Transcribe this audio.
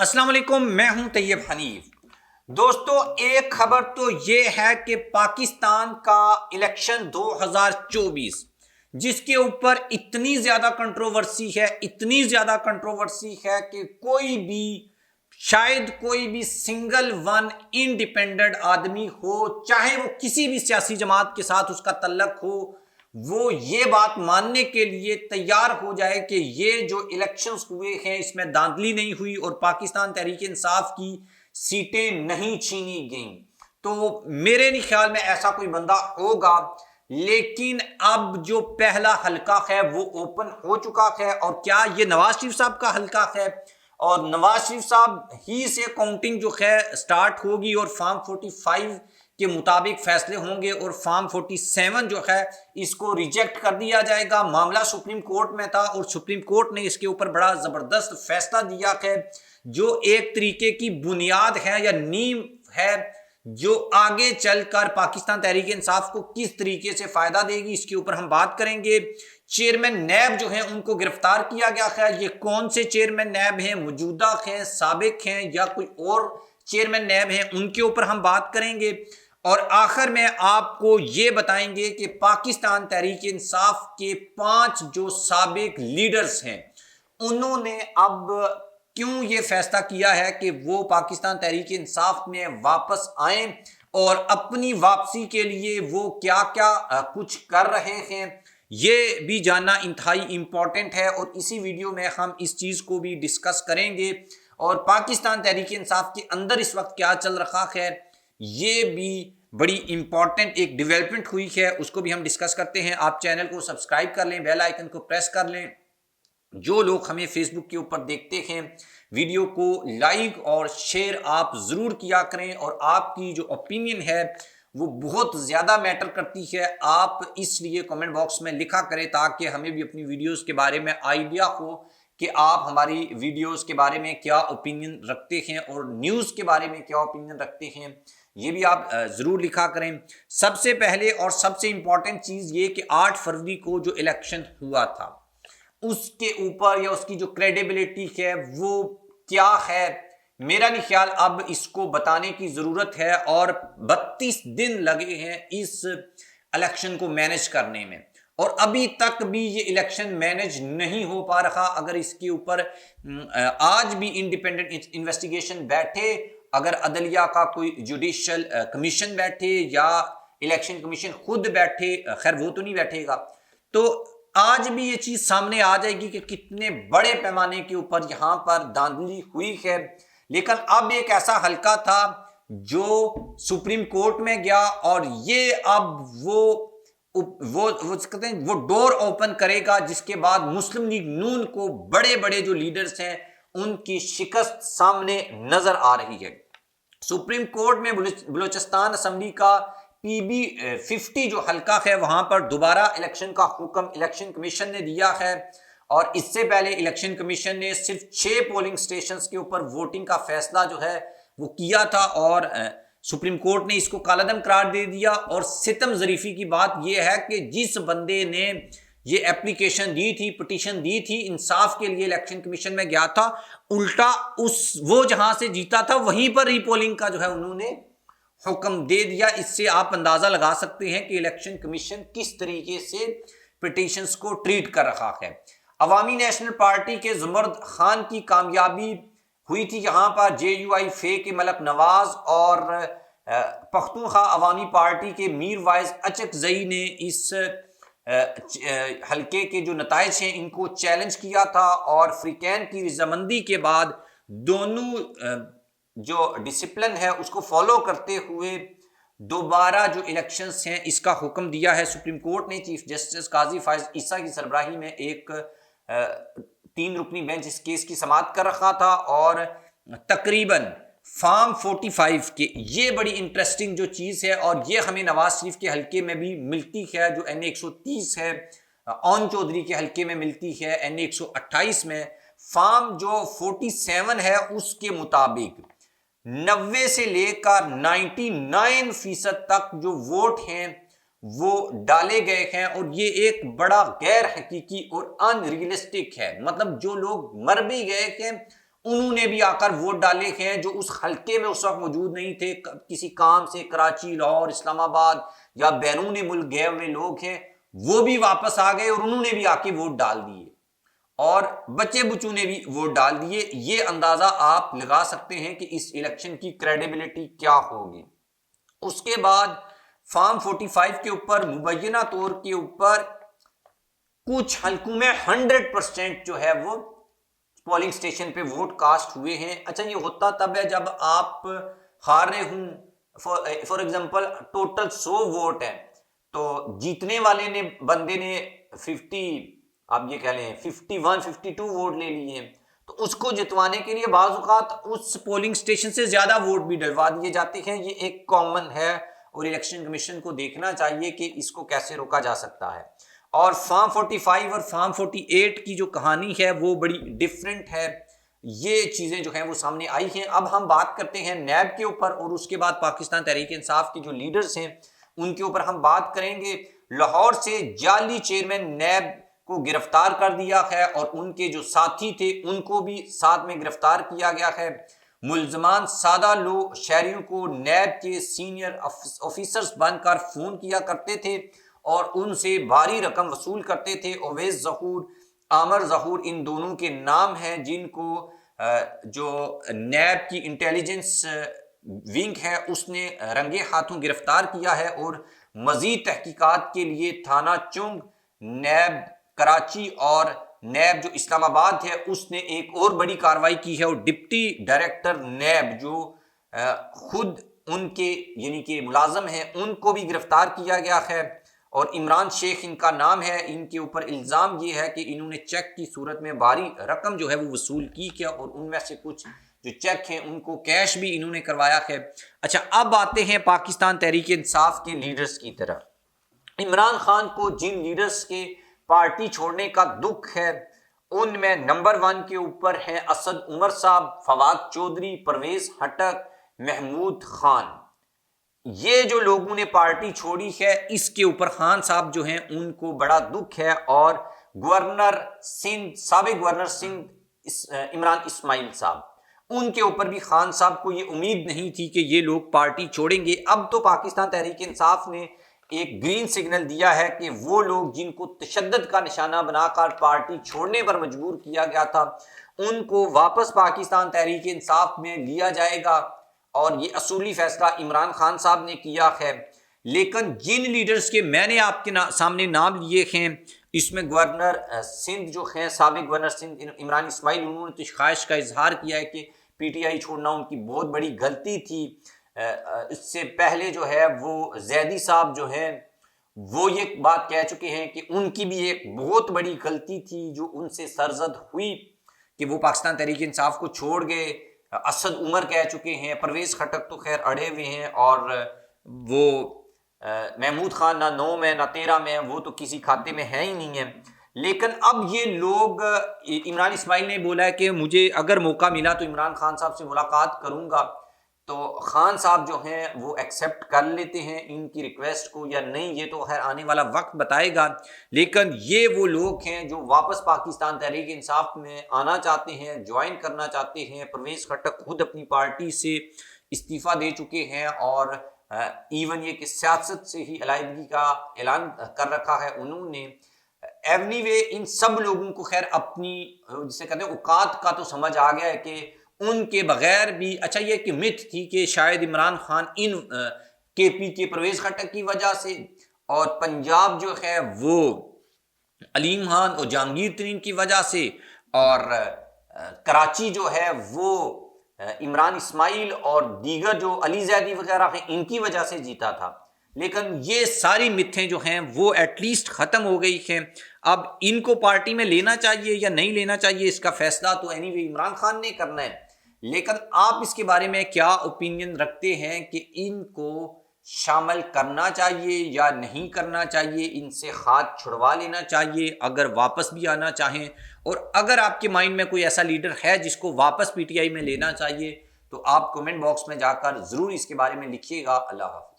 अस्सलाम वालेकुम, मैं हूं तैयब हनीफ। दोस्तों, एक खबर तो ये है कि पाकिस्तान का इलेक्शन 2024 जिसके ऊपर इतनी ज्यादा कंट्रोवर्सी है, इतनी ज्यादा कंट्रोवर्सी है कि शायद कोई भी सिंगल वन इंडिपेंडेंट आदमी हो, चाहे वो किसी भी सियासी जमात के साथ उसका तल्लक हो, वो ये बात मानने के लिए तैयार हो जाए कि ये जो इलेक्शंस हुए हैं इसमें धांधली नहीं हुई और पाकिस्तान तहरीक इंसाफ की सीटें नहीं छीनी गईं। तो मेरे नहीं ख्याल में ऐसा कोई बंदा होगा, लेकिन अब जो पहला हलका है वो ओपन हो चुका है। और क्या ये नवाज शरीफ साहब का हलका है? और नवाज शरीफ साहब ही से काउंटिंग जो है स्टार्ट होगी और फॉर्म 45 के मुताबिक फैसले होंगे और फॉर्म 47 जो है इसको रिजेक्ट कर दिया जाएगा। मामला सुप्रीम कोर्ट में था और सुप्रीम कोर्ट ने इसके ऊपर बड़ा जबरदस्त फैसला दिया है, जो एक तरीके की बुनियाद है या नींव है, जो आगे चलकर पाकिस्तान तहरीक इंसाफ को किस तरीके से फायदा देगी, इसके ऊपर हम बात करेंगे। चेयरमैन नैब जो है उनको गिरफ्तार किया गया है। ये कौन से चेयरमैन नैब हैं, मौजूदा हैं, साबिक हैं या कोई और चेयरमैन नैब हैं, उनके ऊपर हम बात करेंगे। और आखिर में आपको ये बताएंगे कि पाकिस्तान तहरीक इंसाफ के 5 जो साबिक लीडर्स हैं उन्होंने अब क्यों ये फैसला किया है कि वो पाकिस्तान तहरीक इंसाफ में वापस आए और अपनी वापसी के लिए वो क्या क्या कुछ कर रहे हैं, ये भी जानना इंतहाई इंपॉर्टेंट है। और इसी वीडियो में हम इस चीज़ को भी डिस्कस करेंगे और पाकिस्तान तहरीक इंसाफ के अंदर इस वक्त क्या चल रहा है, ये भी बड़ी इंपॉर्टेंट एक डेवलपमेंट हुई है, उसको भी हम डिस्कस करते हैं। आप चैनल को सब्सक्राइब कर लें, बेल आइकन को प्रेस कर लें। जो लोग हमें फेसबुक के ऊपर देखते हैं, वीडियो को लाइक और शेयर आप ज़रूर किया करें। और आपकी जो ओपिनियन है वो बहुत ज़्यादा मैटर करती है, आप इसलिए कमेंट बॉक्स में लिखा करें ताकि हमें भी अपनी वीडियोस के बारे में आइडिया हो कि आप हमारी वीडियोस के बारे में क्या ओपिनियन रखते हैं और न्यूज़ के बारे में क्या ओपिनियन रखते हैं, ये भी आप ज़रूर लिखा करें। सबसे पहले और सबसे इंपॉर्टेंट चीज़ ये कि 8 फरवरी को जो इलेक्शन हुआ था उसके ऊपर या उसकी जो क्रेडिबिलिटी है वो क्या है, मेरा नहीं ख्याल अब इसको बताने की ज़रूरत है। और 32 दिन लगे हैं इस इलेक्शन को मैनेज करने में और अभी तक भी ये इलेक्शन मैनेज नहीं हो पा रहा। अगर इसके ऊपर आज भी इंडिपेंडेंट इन्वेस्टिगेशन बैठे, अगर अदलिया का कोई जुडिशियल कमीशन बैठे या इलेक्शन कमीशन खुद बैठे, खैर वो तो नहीं बैठेगा, तो आज भी ये चीज सामने आ जाएगी कि कितने बड़े पैमाने के ऊपर यहां पर धांधली हुई है। लेकिन अब एक ऐसा हलका था जो सुप्रीम कोर्ट में गया और ये अब वो कहते हैं वो डोर ओपन करेगा जिसके बाद मुस्लिम लीग नून को बड़े बड़े जो लीडर्स हैं उनकी शिकस्त सामने नजर आ रही है। सुप्रीम कोर्ट में बलूचिस्तान असम्बली का PB 50 जो हलका है वहां पर दोबारा इलेक्शन का हुक्म इलेक्शन कमीशन ने दिया है। और इससे पहले इलेक्शन कमीशन ने सिर्फ 6 पोलिंग स्टेशंस के ऊपर वोटिंग का फैसला जो है वो किया था और सुप्रीम कोर्ट ने इसको कालादम करार दे दिया। और सितम ज़रीफी की बात यह है कि जिस बंदे ने ये एप्लीकेशन दी थी, पिटीशन दी थी, इंसाफ के लिए इलेक्शन कमीशन में गया था, उल्टा वो जहां से जीता था वहीं पर रीपोलिंग का जो है उन्होंने हुक्म दे दिया। इससे आप अंदाजा लगा सकते हैं कि इलेक्शन कमीशन किस तरीके से पिटीशंस को ट्रीट कर रहा है। अवामी नेशनल पार्टी के जुमर्द खान की कामयाबी हुई थी यहाँ पर JUI फे के मलक नवाज और पख्तूनख्वा अवामी पार्टी के मीर वाइज अचकजई ने इस हल्के के जो नताइज हैं इनको चैलेंज किया था। और फ्रीकैन की रजामंदी के बाद दोनों जो डिसिप्लिन है उसको फॉलो करते हुए दोबारा जो इलेक्शंस हैं इसका हुक्म दिया है सुप्रीम कोर्ट ने। चीफ जस्टिस काजी फायज ईसा की सरबराही में एक 3 रुकनी बेंच इस केस की समाअत कर रखा था और तकरीबन फॉर्म 45 के ये बड़ी इंटरेस्टिंग जो चीज़ है और ये हमें नवाज शरीफ के हल्के में भी मिलती है जो NA 130 है, ओन चौधरी के हल्के में मिलती है NA 128 में। फॉर्म जो 47 है उसके मुताबिक 90 से लेकर 99% तक जो वोट हैं वो डाले गए हैं और ये एक बड़ा गैर हकीकी और अनरियलिस्टिक है। मतलब जो लोग मर भी गए हैं उन्होंने भी आकर वोट डाले हैं, जो उस हल्के में उस वक्त मौजूद नहीं थे, किसी काम से कराची, लाहौर, इस्लामाबाद या बैरून मुल्क गए हुए लोग हैं, वो भी वापस आ गए और उन्होंने भी आके वोट डाल दिए और बच्चे बुच्चों ने भी वोट डाल दिए। ये अंदाजा आप लगा सकते हैं कि इस इलेक्शन की क्रेडिबिलिटी क्या होगी। उसके बाद फॉर्म 45 के ऊपर मुबैना तौर के ऊपर कुछ हल्कों में 100% जो है वो पोलिंग स्टेशन पे वोट कास्ट हुए हैं। अच्छा, ये होता तब है जब आप हार रहे हूं। फॉर एग्जांपल टोटल 100 वोट है, तो जीतने वाले ने बंदे ने 50, आप ये कह लें 51 52 वोट ले लिए, तो उसको जितवाने के लिए बाज़ औक़ात उस पोलिंग स्टेशन से ज्यादा वोट भी डलवा दिए जाते हैं। ये एक कॉमन है और इलेक्शन कमीशन को देखना चाहिए कि इसको कैसे रोका जा सकता है। और फॉर्म 45 और फॉर्म 48 की जो कहानी है वो बड़ी डिफरेंट है। ये चीज़ें जो हैं वो सामने आई हैं। अब हम बात करते हैं नैब के ऊपर और उसके बाद पाकिस्तान तहरीक इंसाफ के जो लीडर्स हैं उनके ऊपर हम बात करेंगे। लाहौर से जाली चेयरमैन नैब को गिरफ्तार कर दिया है और उनके जो साथी थे उनको भी साथ में गिरफ्तार किया गया है। मुल्जमान सादा लोग शहरियों को नैब के सीनियर ऑफिसर्स बनकर फोन किया करते थे और उनसे भारी रकम वसूल करते थे। ओवैस ज़हूर, आमर ज़हूर इन दोनों के नाम हैं जिनको जो नैब की इंटेलिजेंस विंग है उसने रंगे हाथों गिरफ्तार किया है और मजीद तहकीकात के लिए थाना चुंग, नैब कराची और नैब जो इस्लामाबाद है उसने एक और बड़ी कार्रवाई की है और डिप्टी डायरेक्टर नैब जो खुद उनके यानी कि मुलाजम हैं उनको भी गिरफ्तार किया गया है। और इमरान शेख इनका नाम है। इनके ऊपर इल्ज़ाम ये है कि इन्होंने चेक की सूरत में भारी रकम जो है वो वसूल की क्या और उनमें से कुछ जो चेक हैं उनको कैश भी इन्होंने करवाया है। अच्छा, अब आते हैं पाकिस्तान तहरीक इंसाफ के लीडर्स की तरफ। इमरान खान को जिन लीडर्स के पार्टी छोड़ने का दुख है उनमें नंबर 1 के ऊपर है असद उमर साहब, फवाद चौधरी, परवेज हटक, महमूद खान। ये जो लोगों ने पार्टी छोड़ी है इसके ऊपर खान साहब जो हैं उनको बड़ा दुख है और गवर्नर सिंध, साबिक गवर्नर सिंध इमरान इस्माइल साहब, उनके ऊपर भी खान साहब को ये उम्मीद नहीं थी कि ये लोग पार्टी छोड़ेंगे। अब तो पाकिस्तान तहरीक इंसाफ ने एक ग्रीन सिग्नल दिया है कि वो लोग जिनको तशद्दुद का निशाना बनाकर पार्टी छोड़ने पर मजबूर किया गया था उनको वापस पाकिस्तान तहरीक इंसाफ में लिया जाएगा और ये असूली फैसला इमरान खान साहब ने किया है। लेकिन जिन लीडर्स के मैंने आपके सामने नाम लिए हैं इसमें गवर्नर सिंध जो है, साबिक गवर्नर सिंध इमरान इस्माइल, उन्होंने तो ख्वाहिश का इजहार किया है कि पीटीआई छोड़ना उनकी बहुत बड़ी गलती थी। इससे पहले जो है वो जैदी साहब जो हैं वो ये बात कह चुके हैं कि उनकी भी एक बहुत बड़ी गलती थी जो उनसे सरजद हुई कि वो पाकिस्तान तहरीक इंसाफ को छोड़ गए। असद उमर कह चुके हैं, परवेज खटक तो खैर अड़े हुए हैं और वो महमूद खान ना 9 में ना 13 में, वो तो किसी खाते में है ही नहीं है। लेकिन अब ये लोग, इमरान इस्माइल ने बोला है कि मुझे अगर मौका मिला तो इमरान खान साहब से मुलाकात करूंगा, तो खान साहब जो हैं वो एक्सेप्ट कर लेते हैं इनकी रिक्वेस्ट को या नहीं, ये तो खैर आने वाला वक्त बताएगा। लेकिन ये वो लोग हैं जो वापस पाकिस्तान तहरीक इंसाफ में आना चाहते हैं, ज्वाइन करना चाहते हैं। परवेज खटक खुद अपनी पार्टी से इस्तीफ़ा दे चुके हैं और इवन ये कि सियासत से ही अलहदगी का ऐलान कर रखा है उन्होंने। एवनीवे इन सब लोगों को खैर अपनी जिसे कहते हैं औकात का तो समझ आ गया है कि उनके बगैर भी, अच्छा ये कि मिथ थी कि शायद इमरान खान इन केपी के परवेज खटक की वजह से और पंजाब जो है वो अलीम खान और जहांगीर तरीन की वजह से और कराची जो है वो इमरान इस्माइल और दीगर जो अली जैदी वगैरह हैं इनकी वजह से जीता था। लेकिन ये सारी मिथें जो हैं वो एटलीस्ट ख़त्म हो गई हैं। अब इनको पार्टी में लेना चाहिए या नहीं लेना चाहिए इसका फैसला तो एनीवे इमरान खान ने करना है। लेकिन आप इसके बारे में क्या ओपिनियन रखते हैं कि इनको शामिल करना चाहिए या नहीं करना चाहिए, इनसे हाथ छुड़वा लेना चाहिए अगर वापस भी आना चाहें? और अगर आपके माइंड में कोई ऐसा लीडर है जिसको वापस पीटीआई में लेना चाहिए तो आप कमेंट बॉक्स में जाकर ज़रूर इसके बारे में लिखिएगा। अल्लाह हाफ़िज़।